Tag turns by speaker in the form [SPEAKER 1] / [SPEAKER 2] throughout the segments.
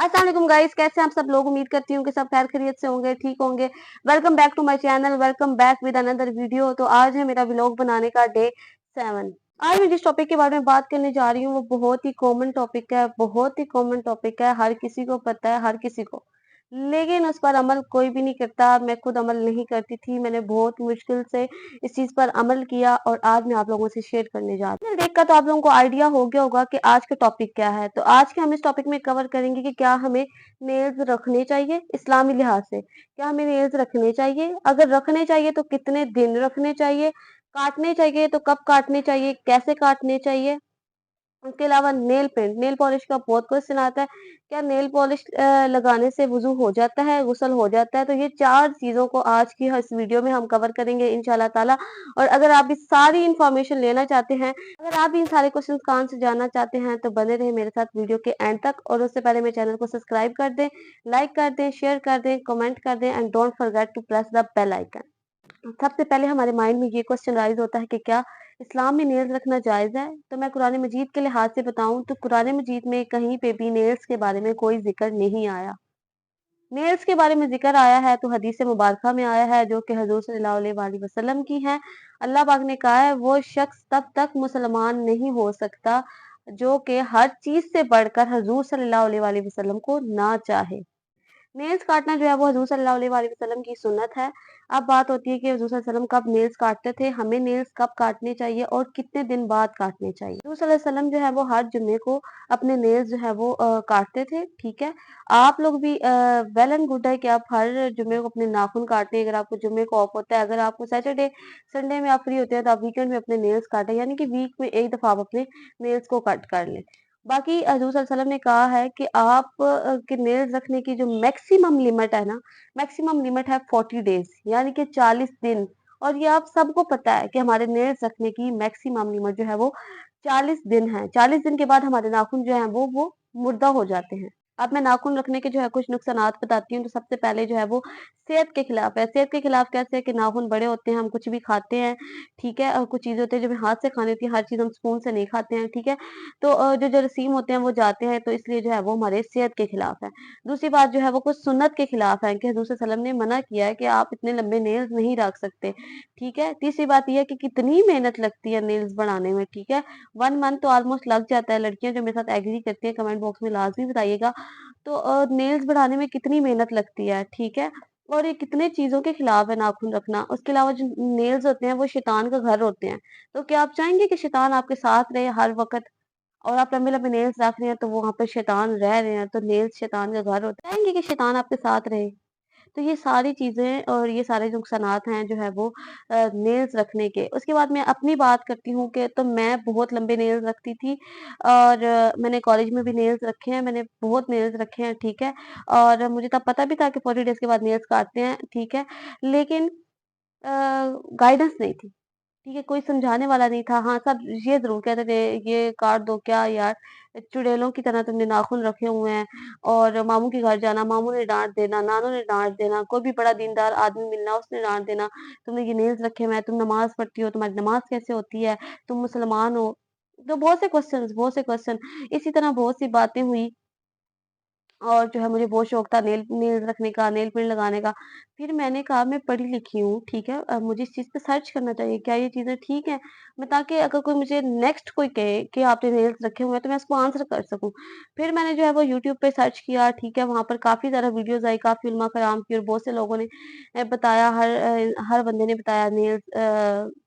[SPEAKER 1] अस्सलाम वालेकुम गाइस, कैसे हैं आप सब लोग। उम्मीद करती हूँ कि सब खैर खैरियत से होंगे, ठीक होंगे। Welcome back to my channel, welcome back with another video. तो आज है मेरा व्लॉग बनाने का डे 7। आज मैं जिस टॉपिक के बारे में बात करने जा रही हूँ वो बहुत ही कॉमन टॉपिक है, बहुत ही कॉमन टॉपिक है, हर किसी को पता है, हर किसी को। लेकिन उस पर अमल कोई भी नहीं करता। मैं खुद अमल नहीं करती थी, मैंने बहुत मुश्किल से इस चीज़ पर अमल किया और आज मैं आप लोगों से शेयर करने जा रही हूँ। देखकर तो आप लोगों को आइडिया हो गया होगा कि आज का टॉपिक क्या है। तो आज के हम इस टॉपिक में कवर करेंगे कि क्या हमें नेल्स रखने चाहिए इस्लामी लिहाज से। क्या हमें नेल्स रखने चाहिए? अगर रखने चाहिए तो कितने दिन रखने चाहिए? काटने चाहिए तो कब काटने चाहिए? कैसे काटने चाहिए? उसके अलावा नेल पेंट, नेल पॉलिश का बहुत क्वेश्चन आता है। क्या नेल पॉलिश लगाने से वज़ू हो जाता है, गुस्ल हो जाता है? तो ये 4 चीज़ों को आज की इस वीडियो में हम कवर करेंगे इंशाल्लाह ताला। और अगर आप ये सारी इन्फॉर्मेशन लेना चाहते हैं, अगर आप इन सारे क्वेश्चंस का आंसर जानना चाहते हैं तो बने रहें मेरे साथ वीडियो के एंड तक। और उससे पहले मेरे चैनल को सब्सक्राइब कर दें, लाइक कर दें, शेयर कर दें, कमेंट कर दें and don't forget to press the bell icon. सबसे पहले हमारे माइंड में ये क्वेश्चन राइज होता है कि क्या इस्लाम में नेल्स रखना जायज़ है? तो मैं कुरान मजीद के लिहाज से बताऊँ तो कुरान मजीद में कहीं पे भी नेल्स के बारे में कोई ज़िक्र नहीं आया। नेल्स के बारे में ज़िक्र आया है तो हदीस मुबारका में आया है जो कि हज़ूर सल्लल्लाहु अलैहि वसल्लम की है। अल्लाह पाक ने कहा है वो शख्स तब तक मुसलमान नहीं हो सकता जो कि हर चीज़ से बढ़कर हज़ूर सल्लल्लाहु अलैहि वसल्लम को ना चाहे। नेल्स काटना जो है वो हज़ूर सल्लल्लाहु अलैहि वसल्लम की सुन्नत है। अब बात होती है कि हज़ूर सल्लल्लाहु अलैहि वसल्लम कब नेल्स काटते थे, हमें नेल्स कब काटने चाहिए और कितने दिन बाद काटने चाहिए। हज़ूर सल्लल्लाहु अलैहि वसल्लम जो है वो हर जुम्मे को अपने नेल्स जो है वो काटते थे, ठीक है। आप लोग भी वेल एंड गुड है कि आप हर जुम्मे को अपने नाखून काटें। अगर आपको जुम्मे को ऑफ होता है, अगर आपको सैटरडे, संडे में आप फ्री होते हैं तो आप वीकेंड में अपने नेल्स काटें, यानी कि वीक में 1 दफ़ा आप अपने नेल्स को कट कर लें। बाकी हज़ूर सल्लल्लाहु अलैहि वसल्लम ने कहा है कि आप के नेल्स रखने की जो मैक्सिमम लिमिट है ना, मैक्सिमम लिमिट है 40 डेज़, यानी कि 40 दिन। और ये आप सबको पता है कि हमारे नेल्स रखने की मैक्सिमम लिमिट जो है वो 40 दिन है। 40 दिन के बाद हमारे नाखून जो हैं वो मुर्दा हो जाते हैं। अब मैं नाखून रखने के जो है कुछ नुकसानात बताती हूँ। तो सबसे पहले जो है वो सेहत के खिलाफ है। सेहत के खिलाफ कैसे है कि नाखून बड़े होते हैं, हम कुछ भी खाते हैं, ठीक है। और कुछ चीज़ें होती हैं जो हमें हाथ से खानी होती है, हर चीज़ हम स्पून से नहीं खाते हैं, ठीक है। तो जो जरासीम होते हैं वो जाते हैं, तो इसलिए जो है वो हमारे सेहत के खिलाफ है। दूसरी बात जो है वो कुछ सुन्नत के खिलाफ है कि हज़ूर सल्लल्लाहु अलैहि वसल्लम ने मना किया है कि आप इतने लंबे नेल्स नहीं रख सकते, ठीक है। तीसरी बात ये है कि कितनी मेहनत लगती है नेल्स बढ़ाने में, ठीक है। 1 मंथ तो ऑलमोस्ट लग जाता है। लड़कियाँ जो मेरे साथ एग्री करती हैं कमेंट बॉक्स में लाज़मी बताइएगा। तो नेल्स बढ़ाने में कितनी मेहनत लगती है, ठीक है। और ये कितने चीज़ों के खिलाफ है नाखून रखना। उसके अलावा जो नेल्स होते हैं वो शैतान का घर होते हैं। तो क्या आप चाहेंगे कि शैतान आपके साथ रहे हर वक़्त? और आप लंबे-लंबे नेल्स रख रहे हैं तो वो वहाँ पे शैतान रह रहे हैं, तो नेल्स शैतान का घर होता है। चाहेंगे कि शैतान आपके साथ रहे? तो ये सारी चीज़ें और ये सारे नुकसानात हैं जो है वो नेल्स रखने के। उसके बाद मैं अपनी बात करती हूँ कि तो मैं बहुत लंबे नेल्स रखती थी और मैंने कॉलेज में भी नेल्स रखे हैं, मैंने बहुत नेल्स रखे हैं, ठीक है। और मुझे तब पता भी था कि 40 डेज़ के बाद नेल्स काटते हैं, ठीक है। लेकिन अ, गाइडेंस नहीं थी। ठीक है, कोई समझाने वाला नहीं था। हाँ, सब ये ज़रूर कहते थे, "ये काट दो क्या यार, चुड़ैलों की तरह तुमने नाख़ून रखे हुए हैं और मामू के घर जाना, मामू ने डाँट देना, नानू ने डाँट देना, कोई भी बड़ा दीनदार आदमी मिलना, उसने डाँट देना, तुमने ये नेल्स रखे हुए हैं, तुम नमाज़ पढ़ती हो, तुम्हारी नमाज़ कैसे होती है? तुम मुसलमान हो।" तो बहुत से क्वेश्चन, इसी तरह बहुत सी बातें हुई। और जो है मुझे बहुत शौक था नेल नेल्स रखने का, नेल पेंट लगाने का। फिर मैंने कहा मैं पढ़ी-लिखी हूँ, ठीक है? मुझे इस चीज़ पे सर्च करना चाहिए, क्या ये चीज़ें ठीक हैं? मैं ताकि अगर कोई मुझे नेक्स्ट कोई कहे कि आपने नेल्स रखे हुए हैं, तो मैं उसको आंसर कर सकूँ। फिर मैंने जो है वो यूट्यूब पे सर्च किया, ठीक है? वहाँ पर काफ़ी ज़्यादा वीडियोज़ आई, काफ़ी उलमा कराम की और बहुत से लोगों ने बताया, हर बंदे ने बताया नेल्स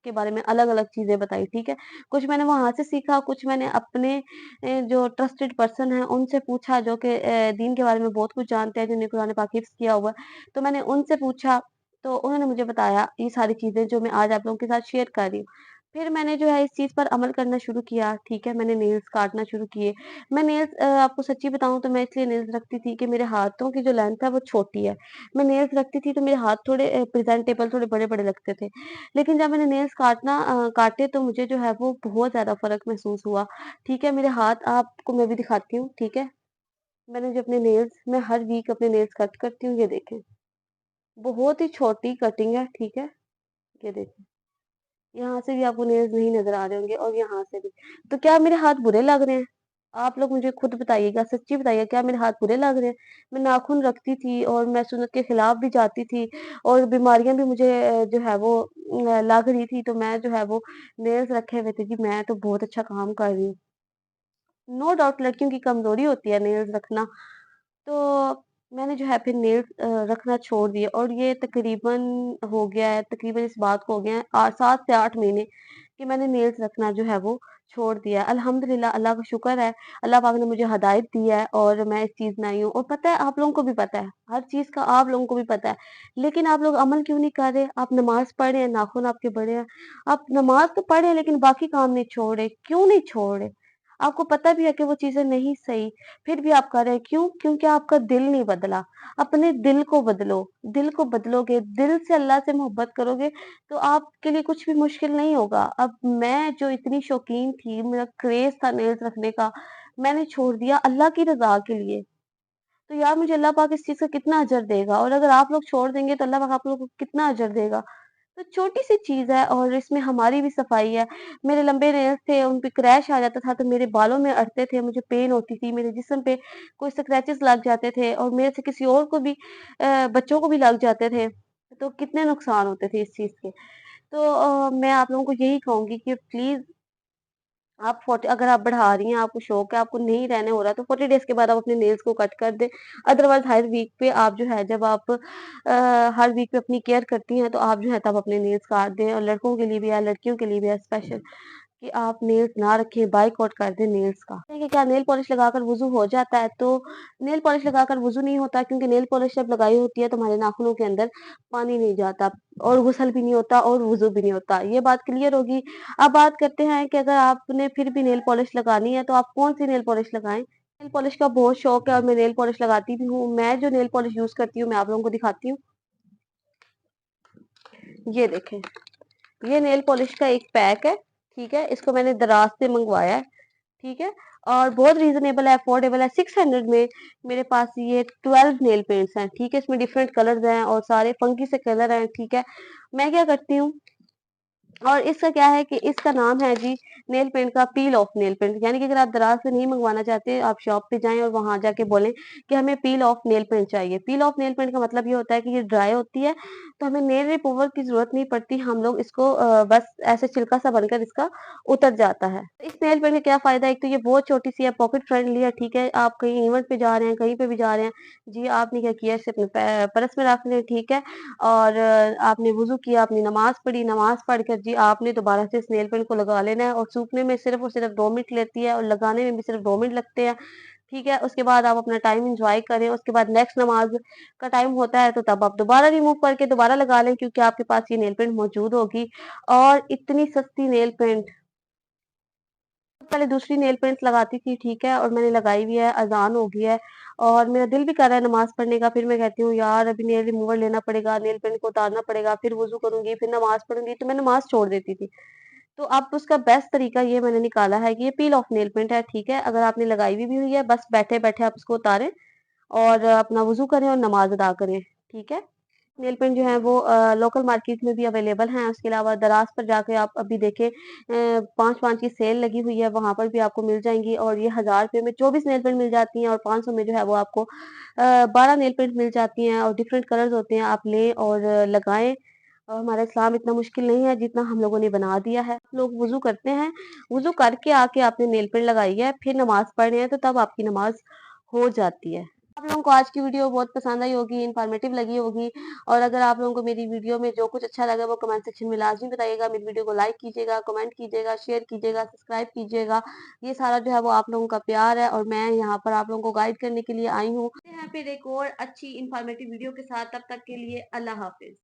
[SPEAKER 1] के बारे में अलग-अलग चीज़ें बताई, ठीक है? कुछ मैंने वहाँ से सीखा, कुछ मैंने अपने जो ट्रस्टेड पर्सन हैं उनसे पूछा जो कि दीन के बारे में बहुत कुछ जानते हैं, जिन्होंने कुरान पाक हिफ्ज़ किया हुआ है। तो मैंने उनसे पूछा, तो उन्होंने मुझे बताया ये सारी चीज़ें जो मैं आज आप लोगों के साथ शेयर कर रही हूँ। फिर मैंने जो है इस चीज़ पर अमल करना शुरू किया, ठीक है? मैंने नेल्स काटना शुरू किए। मैं नेल्स आपको सच्ची बताऊँ तो मैं इसलिए नेल्स रखती थी कि मेरे हाथों की जो लेंथ है वो छोटी है। मैं नेल्स रखती थी तो मेरे हाथ थोड़े प्रेज़ेंटेबल थोड़े बड़े-बड़े लगते थे। लेकिन जब मैंने नेल्स काटे तो मुझे जो है वो बहुत ज़्यादा फ़र्क महसूस हुआ। ठीक है, मेरे हाथ आपको मैं भी दिखाती हूँ, ठीक है? मैंने जो अपने नेल्स मैं हर वीक अपने नेल्स कट करती हूँ, ये देखें। बहुत ही छोटी कटिंग है, ठीक है? ये देखें। यहाँ से भी आपको नेल्स नहीं नज़र आ रहे होंगे और यहाँ से भी। तो क्या मेरे हाथ बुरे लग रहे हैं? आप लोग मुझे खुद बताइएगा, सच्ची बताइएगा, क्या मेरे हाथ बुरे लग रहे हैं? मैं नाख़ून रखती थी और मैं सुन्नत के खिलाफ भी जाती थी और बीमारियाँ भी मुझे जो है वो लग रही थी, तो मैं जो है वो नेल्स रखे हुए थे कि मैं तो बहुत अच्छा काम कर रही हूँ। नो डाउट लड़कियों की कमज़ोरी होती है नेल्स रखना। तो मैंने जो है फिर नेल्स रखना छोड़ दिए और ये तकरीबन हो गया है, तकरीबन इस बात को हो गया है 7 से 8 महीने कि मैंने नेल्स रखना जो है वो छोड़ दिया है। अल्हम्दुलिल्लाह, अल्लाह का शुक्र है, अल्लाह पाक ने मुझे हिदायत दी है और मैं इस चीज़ में आई हूँ। और पता है, आप लोगों को भी पता है, हर चीज़ का आप लोगों को भी पता है, लेकिन आप लोग अमल क्यों नहीं कर रहे? आप नमाज़ पढ़ रहे हैं, नाख़ून आपके बड़े हैं, आप नमाज़ तो पढ़ रहे हैं लेकिन बाकी काम नहीं छोड़ रहे, क्यों नहीं छोड़ रहे? आपको पता भी है कि वो चीज़ें नहीं सही, फिर भी आप कर रहे हैं, क्यों? क्योंकि आपका दिल नहीं बदला। अपने दिल को बदलो, दिल को बदलोगे, दिल से अल्लाह से मोहब्बत करोगे, तो आपके लिए कुछ भी मुश्किल नहीं होगा। अब मैं जो इतनी शौकीन थी, मेरा क्रेज़ था नेल्स रखने का, मैंने छोड़ दिया अल्लाह की रज़ा के लिए। तो यार मुझे अल्लाह पाक इस चीज़ का कितना अजर देगा, और अगर आप लोग छोड़ देंगे तो अल्लाह पाक आप लोगों को कितना अजर देगा। तो छोटी-सी चीज़ है और इसमें हमारी भी सफाई है। मेरे लंबे नेल्स थे, उन पे क्रैश आ जाता था तो मेरे बालों में अड़ते थे, मुझे पेन होती थी, मेरे जिस्म पे कोई स्क्रैचेस लग जाते थे और मेरे से किसी और को भी बच्चों को भी लग जाते थे। तो कितने नुकसान होते थे इस चीज़ के। तो मैं आप लोगों को यही कहूँगी कि प्लीज़ आप 40, अगर आप बढ़ा रही हैं, आपको शौक है, आपको नहीं रहने हो रहा, तो 40 डेज़ के बाद आप अपने नेल्स को कट कर दें। अदरवाइज़ हर वीक पे आप जो है, जब आप हर वीक पे अपनी केयर करती हैं, तो आप जो है तब अपने नेल्स काट दें। और लड़कों के लिए भी है, लड़कियों के लिए भी है स्पेशल, कि आप नेल्स ना रखें, बायकॉट कर दें नेल्स का। देखिए, क्या नेल पॉलिश लगाकर वुज़ू हो जाता है? तो नेल पॉलिश लगाकर वुज़ू नहीं होता, क्योंकि नेल पॉलिश जब लगाई होती है तो हमारे नाखूनों के अंदर पानी नहीं जाता और गुस्ल भी नहीं होता और वुज़ू भी नहीं होता। ये बात क्लियर होगी। अब बात करते हैं कि अगर आपने फिर भी नेल पॉलिश लगानी है, तो आप कौन-सी नेल पॉलिश लगाएँ? नेल पॉलिश का बहुत शौक है और मैं नेल पॉलिश लगाती भी हूँ। मैं जो नेल पॉलिश यूज़ करती हूँ, मैं आप लोगों को दिखाती हूँ। ये देखें। ये नेल पॉलिश का एक पैक है, ठीक है? इसको मैंने दराज़ से मँगवाया है, ठीक है? और बहुत रीज़नेबल है, अफ़ोर्डेबल है। 600 में मेरे पास ये 12 नेल पेंट्स हैं, ठीक है? इसमें डिफरेंट कलर्स हैं और सारे फ़ंकी से कलर हैं, ठीक है? मैं क्या करती हूँ, और इसका क्या है कि इसका नाम है जी नेल पेंट का पील ऑफ नेल पेंट। यानी कि अगर आप दराज़ से नहीं मँगवाना चाहते, आप शॉप पे जाएँ और वहाँ जाके बोलें कि हमें पील ऑफ नेल पेंट चाहिए। पील ऑफ नेल पेंट का मतलब ये होता है कि ये ड्राई होती है, तो हमें नेल रिमूवर की ज़रूरत नहीं पड़ती। हम लोग इसको बस ऐसे छिलका-सा बनकर इसका उतर जाता है। इस नेल पेंट का क्या फ़ायदा है? एक तो ये बहुत छोटी-सी है, पॉकेट फ्रेंडली है, ठीक है? आप कहीं इवेंट पे जा रहे हैं, कहीं पे भी जा रहे हैं, जी आपने क्या किया, इसे अपने पर्स में रख लें, ठीक है? और आपने वुज़ू किया, अपनी नमाज़ पढ़ी, नमाज़ पढ़कर जी आपने दोबारा से इस नेल पेंट को लगा लेना है, और सूखने में सिर्फ़ और सिर्फ़ 2 मिनट लेती है और लगाने में भी सिर्फ़ 2 मिनट लगते हैं, ठीक है? उसके बाद आप अपना टाइम एन्जॉय करें, उसके बाद नेक्स्ट नमाज़ का टाइम होता है तो तब आप दोबारा रिमूव करके दोबारा लगा लें, क्योंकि आपके पास ये नेल पेंट मौजूद होगी। और इतनी सस्ती नेल पेंट, पहले दूसरी नेल पेंट लगाती थी, ठीक है? और मैंने लगाई भी है, अज़ान हो गई है और मेरा दिल भी कर रहा है नमाज़ पढ़ने का, फिर मैं कहती हूँ यार अभी नेल रिमूवर लेना पड़ेगा, नेल पेंट को उतारना पड़ेगा, फिर वुज़ू करूँगी, फिर नमाज़ पढ़ूँगी, तो मैं नमाज़ छोड़ देती थी। तो अब उसका बेस्ट तरीका ये मैंने निकाला है कि ये पील ऑफ नेल पेंट है, ठीक है? अगर आपने लगाई भी हुई है, बस बैठे-बैठे आप उसको उतारें और अपना वुज़ू करें और नमाज़ अदा करें, ठीक है? नेल पेंट जो है वो लोकल मार्केट में भी अवेलेबल हैं, उसके अलावा दराज़ पर जाके आप अभी देखें 5-5 की सेल लगी हुई है, वहाँ पर भी आपको मिल जाएँगी और ये ₹1000 में 24 नेल पेंट मिल जाती हैं और 500 में जो है वो आपको 12 नेल पेंट मिल जाती हैं और डिफरेंट कलर्स होते हैं, आप लें और लगाएँ। और हमारा इस्लाम इतना मुश्किल नहीं है जितना हम लोगों ने बना दिया है। लोग वुज़ू करते हैं, वुज़ू करके आके आपने नेल पेंट लगाई है, फिर नमाज़ पढ़ रहे हैं तो तब आपकी नमाज़ हो जाती है। आप लोगों को आज की वीडियो बहुत पसंद आई होगी, इन्फॉर्मेटिव लगी होगी, और अगर आप लोगों को मेरी वीडियो में जो कुछ अच्छा लगा वो कमेंट सेक्शन में लाज़मी बताइएगा। मेरी वीडियो को लाइक कीजिएगा, कमेंट कीजिएगा, शेयर कीजिएगा, सब्सक्राइब कीजिएगा। ये सारा जो है वो आप लोगों का प्यार है और मैं यहाँ पर आप लोगों को गाइड करने के लिए आई हूँ। मिलते हैं फिर एक और अच्छी इन्फॉर्मेटिव वीडियो के साथ, तब तक के लिए अल्लाह हाफ़िज़।